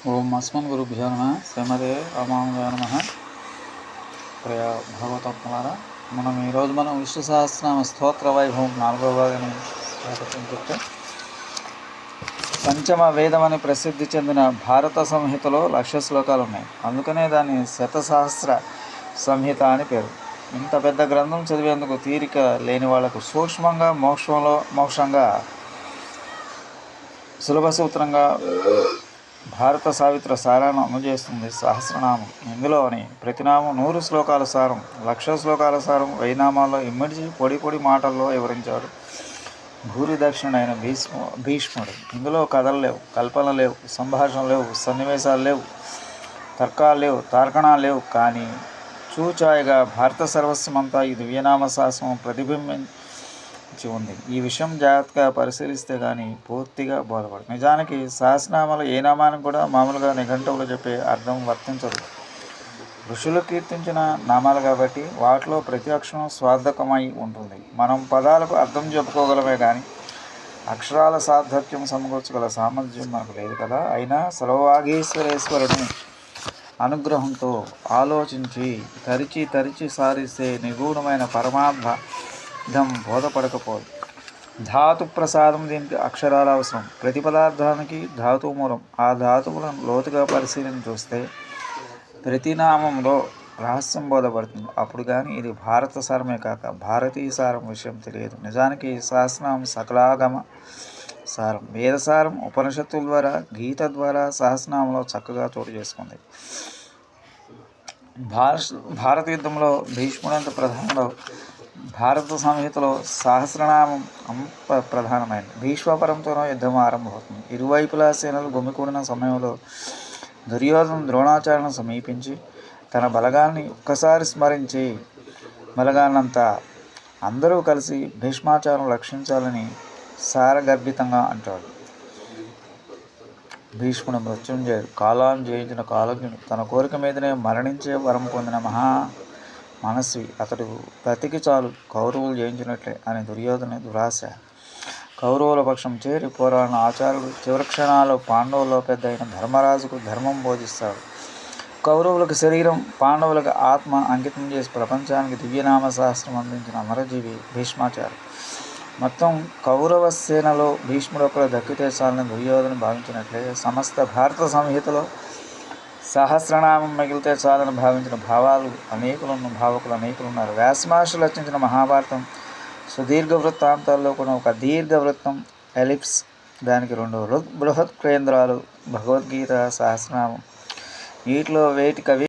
ఓం అస్మన్ గురుభ్యో నమ శ్రీమతే రామానుజాయ నమః. ప్రియ భాగవతోత్తమారా, మనం విష్ణు సహస్రనామ స్తోత్ర వైభవం 4వ భాగాన్ని స్వాగతించుకుంటే, పంచమ వేదమని ప్రసిద్ధి చెందిన భారత సంహితలో 1,00,000 శ్లోకాలు ఉన్నాయి. అందుకనే దాన్ని శతసహస్ర సంహిత అని పేరు. ఇంత పెద్ద గ్రంథం చదివేందుకు తీరిక లేని వాళ్లకు సూక్ష్మంగా మోక్షంగా సులభ సూత్రంగా భారత సావిత్ర సారాన్ని అందజేస్తుంది సహస్రనామం. ఇందులోని ప్రతినామం 100 శ్లోకాల సారం, 1,00,000 శ్లోకాల సారం 1000 నామాల్లో ఇమ్మడిచి పొడి మాటల్లో వివరించాడు భూరి దక్షిణుడైన భీష్ముడు. ఇందులో కథలు లేవు, కల్పనలు లేవు, సంభాషణలు లేవు, సన్నివేశాలు లేవు, తర్కాలు లేవు, తార్కణాలు లేవు. కానీ చూచాయిగా భారత సర్వస్వమంతా ఈ దివ్యనామ శాస్త్రం ప్రతిబింబించి ఉంది. ఈ విషయం జాగ్రత్తగా పరిశీలిస్తే కానీ పూర్తిగా బోధపడదు. నిజానికి సహస్రనామాలు ఏ నామానికి కూడా మామూలుగా నిఘంటువులు చెప్పే అర్థం వర్తించదు. ఋషులు కీర్తించిన నామాలు కాబట్టి వాటిలో ప్రతి అక్షరం స్వార్థకమై ఉంటుంది. మనం పదాలకు అర్థం చెప్పుకోగలమే కానీ అక్షరాల సార్థక్యం సమకూర్చగల సామర్థ్యం మనకు లేదు కదా. అయినా సర్వవాగీశ్వరేశ్వరుని అనుగ్రహంతో ఆలోచించి తరిచి సారిస్తే నిగూఢమైన పరమార్థం బోధపడకపోదు. ధాతు ప్రసాదం, దీనికి అక్షరాలు అవసరం. ప్రతి పదార్థానికి ధాతువు మూలం. ఆ ధాతువులను లోతుగా పరిశీలన చూస్తే ప్రతి నామంలో రహస్యం బోధపడుతుంది. అప్పుడు కానీ ఇది భారత సారమే కాక భారతీయ సారం విషయం తెలియదు. నిజానికి సహస్రనామం సకలాగమ సారం, వేదసారం. ఉపనిషత్తుల ద్వారా, గీత ద్వారా సహస్రనామంలో చక్కగా చోటు చేసుకుంది. భారత యుద్ధంలో భీష్ముడంత ప్రధానంలో భారత సంహితలో సహస్రనామం ప్రధానమైనది. భీష్మపరంతోనో యుద్ధం ఆరంభమవుతుంది. ఇరువైపులా సేనలు గుమికూడిన సమయంలో దుర్యోధను ద్రోణాచార్యను సమీపించి తన బలగాన్ని ఒక్కసారి స్మరించి, బలగాన్నంతా అందరూ కలిసి భీష్మాచార్యను రక్షించాలని సారగర్భితంగా అంటాడు. భీష్ముడు మృత్యుంజయుడు, కాలాన్ని జయించిన కాలజ్ఞుడు, తన కోరిక మీదనే మరణించే వరం పొందిన మనస్వి. అతడు బ్రతికి చాలు కౌరవులు జయించినట్లే అని దుర్యోధన దురాశ. కౌరవుల పక్షం చేరి పోరాడిన ఆచార్యుడు చివరి క్షణాల్లో పాండవుల్లో పెద్ద అయిన ధర్మరాజుకు ధర్మం బోధిస్తాడు. కౌరవులకు శరీరం, పాండవులకు ఆత్మ అంకితం చేసి ప్రపంచానికి దివ్యనామ శాస్త్రం అందించిన అమరజీవి భీష్మాచార్య. మొత్తం కౌరవ సేనలో భీష్ముడు ఒకరు దక్కితే చాలని దుర్యోధన భావించినట్లే సమస్త భారత సంహితలో సహస్రనామం మిగిలితే చాలని భావించిన భావకులు అనేకులున్నారు. వ్యాసమహర్షి రచించిన మహాభారతం సుదీర్ఘ వృత్తాంతాల్లో కూడా ఒక దీర్ఘ వృత్తం, ఎలిప్స్. దానికి 2 బృహత్ కేంద్రాలు, భగవద్గీత, సహస్రనామం. వీటిలో వేటి కవి